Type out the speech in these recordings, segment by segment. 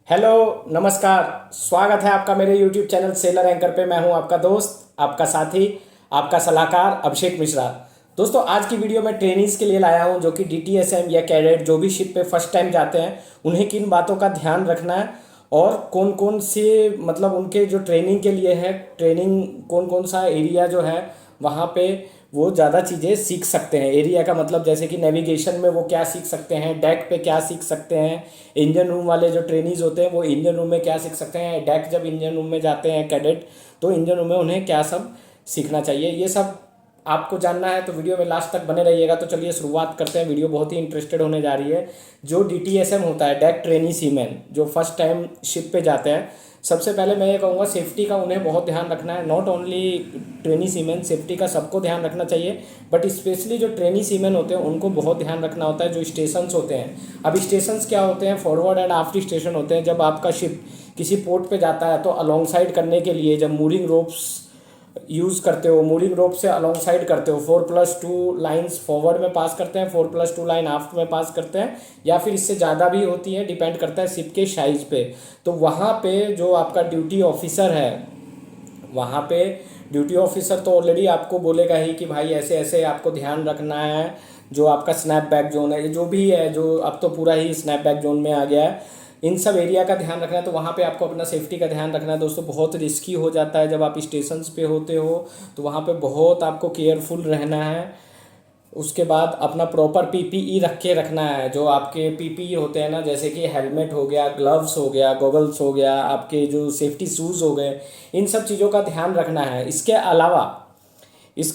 Hello, नमस्कार। स्वागत है आपका मेरे यूट्यूब चैनल सेलर एंकर पे। मैं हूं आपका दोस्त, आपका साथी, आपका सलाहकार अभिषेक मिश्रा। दोस्तों, आज की वीडियो में ट्रेनिंग्स के लिए लाया हूं जो कि डीटीएसएम या कैडेट जो भी शिप पे फर्स्ट टाइम जाते हैं उन्हें किन बातों का ध्यान रखना है और कौन कौन से मतलब उनके जो ट्रेनिंग के लिए है, ट्रेनिंग कौन कौन सा एरिया जो है वहाँ पे वो ज़्यादा चीज़ें सीख सकते हैं। एरिया का मतलब जैसे कि नेविगेशन में वो क्या सीख सकते हैं, डेक पे क्या सीख सकते हैं, इंजन रूम वाले जो ट्रेनीज होते हैं वो इंजन रूम में क्या सीख सकते हैं, डेक जब इंजन रूम में जाते हैं कैडेट तो इंजन रूम में उन्हें क्या सब सीखना चाहिए, ये सब आपको जानना है। तो वीडियो में लास्ट तक बने रहिएगा। तो चलिए शुरुआत करते हैं। वीडियो बहुत ही इंटरेस्टेड होने जा रही है। जो डीटीएसएम होता है, डेक ट्रेनी सीमैन, जो फर्स्ट टाइम शिप पे जाते हैं, सबसे पहले मैं ये कहूँगा सेफ्टी का उन्हें बहुत ध्यान रखना है। Not only trainee seaman, safety का सबको ध्यान रखना चाहिए, बट स्पेशली जो ट्रेनी सीमैन होते हैं उनको बहुत ध्यान रखना होता है। जो स्टेशंस होते हैं, अब स्टेशंस क्या होते हैं, फॉरवर्ड एंड आफ्टर स्टेशन होते हैं। जब आपका शिप किसी पोर्ट पे जाता है तो अलोंग साइड करने के लिए जब मूरिंग रोप्स यूज़ करते हो, मूरिंग रोप से अलोंग साइड करते हो, 4+2 लाइन्स फॉरवर्ड में पास करते हैं, 4+2 लाइन आफ्ट में पास करते हैं, या फिर इससे ज़्यादा भी होती है, डिपेंड करता है शिप के साइज पे। तो वहाँ पे जो आपका ड्यूटी ऑफिसर है, वहाँ पे ड्यूटी ऑफिसर तो ऑलरेडी आपको बोलेगा ही कि भाई ऐसे ऐसे आपको ध्यान रखना है। जो आपका स्नैप बैक जोन है, जो भी है, जो अब तो पूरा ही स्नैप बैक जोन में आ गया है, इन सब एरिया का ध्यान रखना है। तो वहाँ पे आपको अपना सेफ्टी का ध्यान रखना है। दोस्तों, बहुत रिस्की हो जाता है जब आप स्टेशंस पे होते हो, तो वहाँ पे बहुत आपको केयरफुल रहना है। उसके बाद अपना प्रॉपर पीपीई रख के रखना है। जो आपके पीपीई होते हैं ना, जैसे कि हेलमेट हो गया, ग्लव्स हो गया, गॉगल्स हो गया, आपके जो सेफ्टी शूज़ हो गए, इन सब चीज़ों का ध्यान रखना है। इसके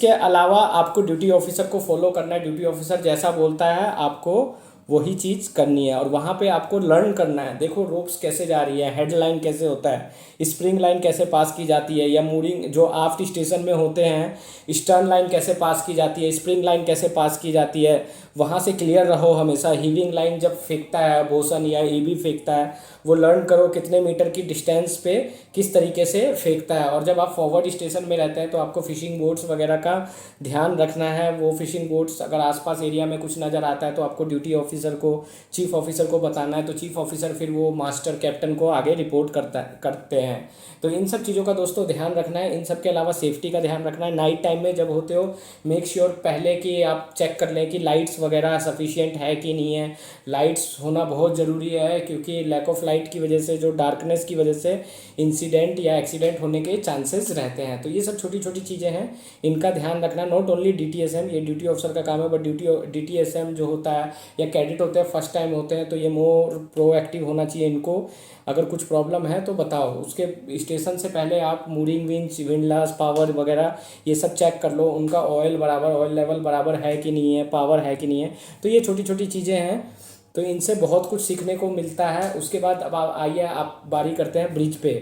अलावा आपको ड्यूटी ऑफिसर को फॉलो करना है। ड्यूटी ऑफिसर जैसा बोलता है आपको वही चीज़ करनी है, और वहाँ पे आपको लर्न करना है। देखो रोप्स कैसे जा रही है, हेड लाइन कैसे होता है, स्प्रिंग लाइन कैसे पास की जाती है, या मूरिंग जो आफ्ट स्टेशन में होते हैं स्टर्न लाइन कैसे पास की जाती है, स्प्रिंग लाइन कैसे पास की जाती है। वहाँ से क्लियर रहो हमेशा। हीविंग लाइन जब फेंकता है बोसन या ईबी फेंकता है, वो लर्न करो कितने मीटर की डिस्टेंस पे किस तरीके से फेंकता है। और जब आप फॉरवर्ड स्टेशन में रहते हैं तो आपको फिशिंग बोट्स वगैरह का ध्यान रखना है। वो फिशिंग बोट्स अगर आसपास एरिया में कुछ नज़र आता है तो आपको ड्यूटी ऑफिसर को, चीफ ऑफिसर को बताना है। तो चीफ ऑफिसर फिर वो मास्टर कैप्टन को आगे रिपोर्ट करते हैं। तो इन सब चीज़ों का दोस्तों ध्यान रखना है। इन सब के अलावा सेफ्टी का ध्यान रखना है। नाइट टाइम में जब होते हो, मेक श्योर पहले कि आप चेक कर लें कि लाइट्स वगैरह सफिशिएंट है कि नहीं है। लाइट्स होना बहुत ज़रूरी है, क्योंकि लैक ऑफ लाइट की वजह से, जो डार्कनेस की वजह से इंसिडेंट या एक्सीडेंट होने के चांसेस रहते हैं। तो ये सब छोटी छोटी चीज़ें हैं, इनका ध्यान रखना। नॉट ओनली डीटीएसएम, ये ड्यूटी ऑफिसर का काम है, बट डीटीएसएम जो होता है या कैडेट होते हैं, फर्स्ट टाइम होते हैं, तो ये मोर प्रोएक्टिव होना चाहिए। इनको अगर कुछ प्रॉब्लम है तो बताओ। उसके स्टेशन से पहले आप मूरिंग विंच, विंडलास, पावर वगैरह ये सब चेक कर लो, उनका ऑयल बराबर, ऑयल लेवल बराबर है कि नहीं है, पावर है कि नहीं है। तो ये छोटी छोटी चीज़ें हैं, तो इनसे बहुत कुछ सीखने को मिलता है। उसके बाद अब आइए आप बारी करते हैं ब्रिज पे।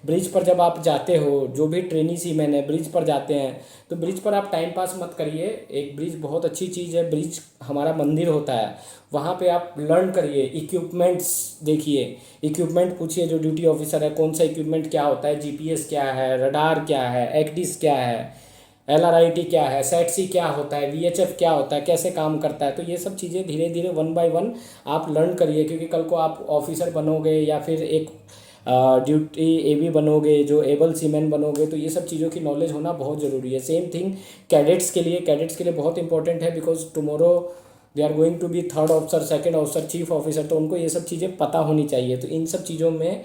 ब्रिज पर जब आप जाते हो, जो भी ट्रेनी सीमैन है ब्रिज पर जाते हैं, तो ब्रिज पर आप टाइम पास मत करिए। एक ब्रिज बहुत अच्छी चीज़ है। ब्रिज हमारा मंदिर होता है, वहाँ पे आप लर्न करिए, इक्विपमेंट्स देखिए, इक्विपमेंट पूछिए जो ड्यूटी ऑफिसर है, कौन सा इक्विपमेंट क्या होता है, जीपीएस क्या है, रडार क्या है, एक्डिस क्या है, एलआरआईटी क्या है, सेट सी क्या होता है, वीएचएफ क्या होता है, कैसे काम करता है। तो ये सब चीज़ें धीरे धीरे 1 बाय 1 आप लर्न करिए, क्योंकि कल को आप ऑफिसर बनोगे या फिर एक ड्यूटी एबी बनोगे, जो एबल सीमैन बनोगे, तो ये सब चीज़ों की नॉलेज होना बहुत ज़रूरी है। सेम थिंग कैडेट्स के लिए बहुत इंपॉर्टेंट है, because tomorrow they are going to be third officer, second officer, chief officer, तो उनको ये सब चीज़ें पता होनी चाहिए। तो इन सब चीज़ों में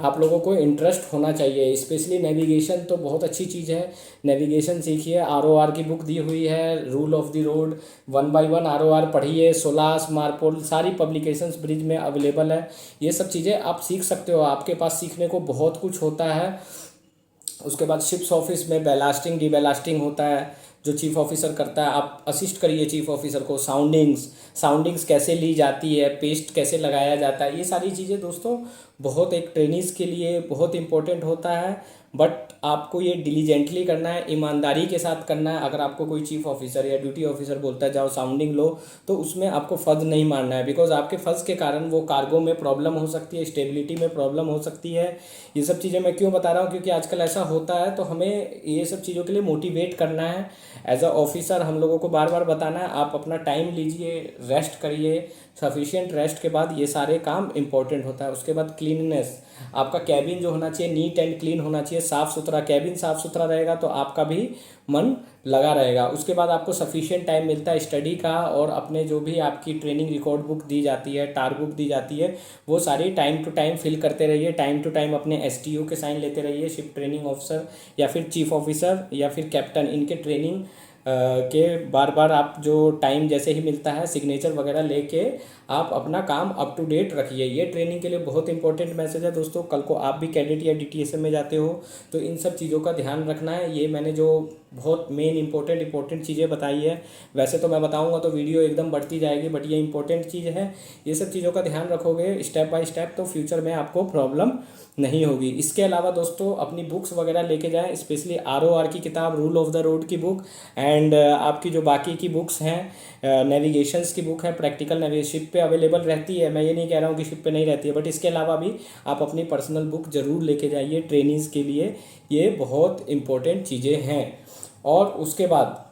आप लोगों को इंटरेस्ट होना चाहिए। स्पेशली नेविगेशन तो बहुत अच्छी चीज़ है, नेविगेशन सीखिए। आरओआर की बुक दी हुई है, rule of the road, 1 by 1 ROR पढ़िए। सोलास, मार्पोल, सारी पब्लिकेशंस ब्रिज में अवेलेबल है। ये सब चीज़ें आप सीख सकते हो, आपके पास सीखने को बहुत कुछ होता है। उसके बाद शिप्स ऑफिस में बैलास्टिंग, डीबैलास्टिंग होता है, जो चीफ ऑफिसर करता है। आप असिस्ट करिए चीफ ऑफिसर को। साउंडिंग्स कैसे ली जाती है, पेस्ट कैसे लगाया जाता है, ये सारी चीज़ें दोस्तों बहुत एक ट्रेनीज़ के लिए बहुत इंपॉर्टेंट होता है। बट आपको ये डिलीजेंटली करना है, ईमानदारी के साथ करना है। अगर आपको कोई चीफ ऑफिसर या ड्यूटी ऑफिसर बोलता है जाओ साउंडिंग लो, तो उसमें आपको फर्ज नहीं मारना है, बिकॉज आपके फर्ज के कारण वो कार्गो में प्रॉब्लम हो सकती है, स्टेबिलिटी में प्रॉब्लम हो सकती है। ये सब चीज़ें मैं क्यों बता रहा हूँ, क्योंकि आजकल ऐसा होता है, तो हमें ये सब चीज़ों के लिए मोटिवेट करना है। एज अ ऑफिसर हम लोगों को बार बार बताना है आप अपना टाइम लीजिए, रेस्ट करिए। सफिशिएंट रेस्ट के बाद ये सारे काम इंपॉर्टेंट होता है। उसके बाद क्लीननेस, आपका कैबिन जो होना चाहिए नीट एंड क्लीन होना चाहिए, साफ़ सुथरा। कैबिन साफ़ सुथरा रहेगा तो आपका भी मन लगा रहेगा। उसके बाद आपको सफिशिएंट टाइम मिलता है स्टडी का, और अपने जो भी आपकी ट्रेनिंग रिकॉर्ड बुक दी जाती है, टार बुक दी जाती है, वो सारी टाइम टू टाइम फिल करते रहिए। टाइम टू टाइम अपने एसटीओ के साइन लेते रहिए, शिप ट्रेनिंग ऑफिसर या फिर चीफ ऑफिसर या फिर कैप्टन, इनके ट्रेनिंग के बार बार आप जो टाइम जैसे ही मिलता है सिग्नेचर वगैरह लेके आप अपना काम अप टू डेट रखिए। ये ट्रेनिंग के लिए बहुत इंपॉर्टेंट मैसेज है दोस्तों। कल को आप भी कैडेट या डीटीएसएम में जाते हो तो इन सब चीज़ों का ध्यान रखना है। ये मैंने जो बहुत मेन इंपॉर्टेंट चीज़ें बताई है, वैसे तो मैं बताऊंगा तो वीडियो एकदम बढ़ती जाएगी, बट ये इंपॉर्टेंट चीज़ है। ये सब चीज़ों का ध्यान रखोगे स्टेप बाय स्टेप तो फ्यूचर में आपको प्रॉब्लम नहीं होगी। इसके अलावा दोस्तों अपनी बुक्स वगैरह लेके जाएं, स्पेशली आरओआर की किताब, रूल ऑफ द रोड की बुक, एंड आपकी जो बाकी की बुक्स हैं, नेविगेशंस की बुक है, प्रैक्टिकल नेविगेशन शिप पे अवेलेबल रहती है। मैं ये नहीं कह रहा हूँ कि शिप पे नहीं रहती है, बट इसके अलावा भी आप अपनी पर्सनल बुक ज़रूर लेके जाइए ट्रेनिंग्स के लिए। ये बहुत इंपॉर्टेंट चीज़ें हैं। और उसके बाद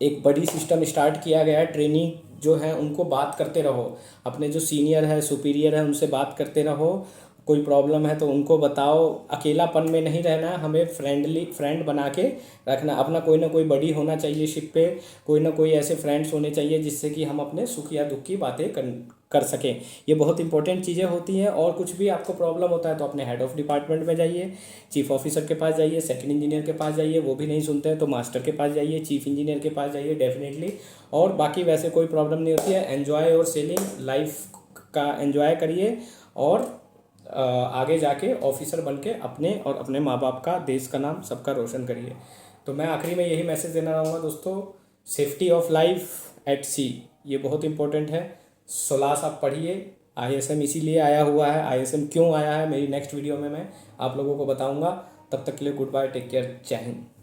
एक बड़ी सिस्टम स्टार्ट किया गया है, ट्रेनिंग जो है उनको बात करते रहो, अपने जो सीनियर है सुपीरियर है उनसे बात करते रहो। कोई प्रॉब्लम है तो उनको बताओ। अकेलापन में नहीं रहना, हमें फ्रेंड बना के रखना। अपना कोई ना कोई बड़ी होना चाहिए शिप पे, कोई ना कोई ऐसे फ्रेंड्स होने चाहिए जिससे कि हम अपने सुख या दुख की बातें कर सकें। ये बहुत इंपॉर्टेंट चीज़ें होती हैं। और कुछ भी आपको प्रॉब्लम होता है तो अपने हेड ऑफ डिपार्टमेंट में जाइए, चीफ ऑफिसर के पास जाइए, सेकंड इंजीनियर के पास जाइए, वो भी नहीं सुनते हैं तो मास्टर के पास जाइए, चीफ इंजीनियर के पास जाइए डेफिनेटली। और बाकी वैसे कोई प्रॉब्लम नहीं होती है। एन्जॉय और सेलिंग लाइफ का एन्जॉय करिए, और आगे जाके ऑफिसर बन के अपने और अपने माँ बाप का, देश का नाम सबका रोशन करिए। तो मैं आखिरी में यही मैसेज देना चाहूँगा दोस्तों, सेफ्टी ऑफ लाइफ एट सी, ये बहुत इंपॉर्टेंट है। सोलास आप पढ़िए। आईएसएम इसीलिए आया हुआ है, आईएसएम क्यों आया है मेरी नेक्स्ट वीडियो में मैं आप लोगों को बताऊँगा। तब तक के लिए गुड बाय, टेक केयर, जय हिंद।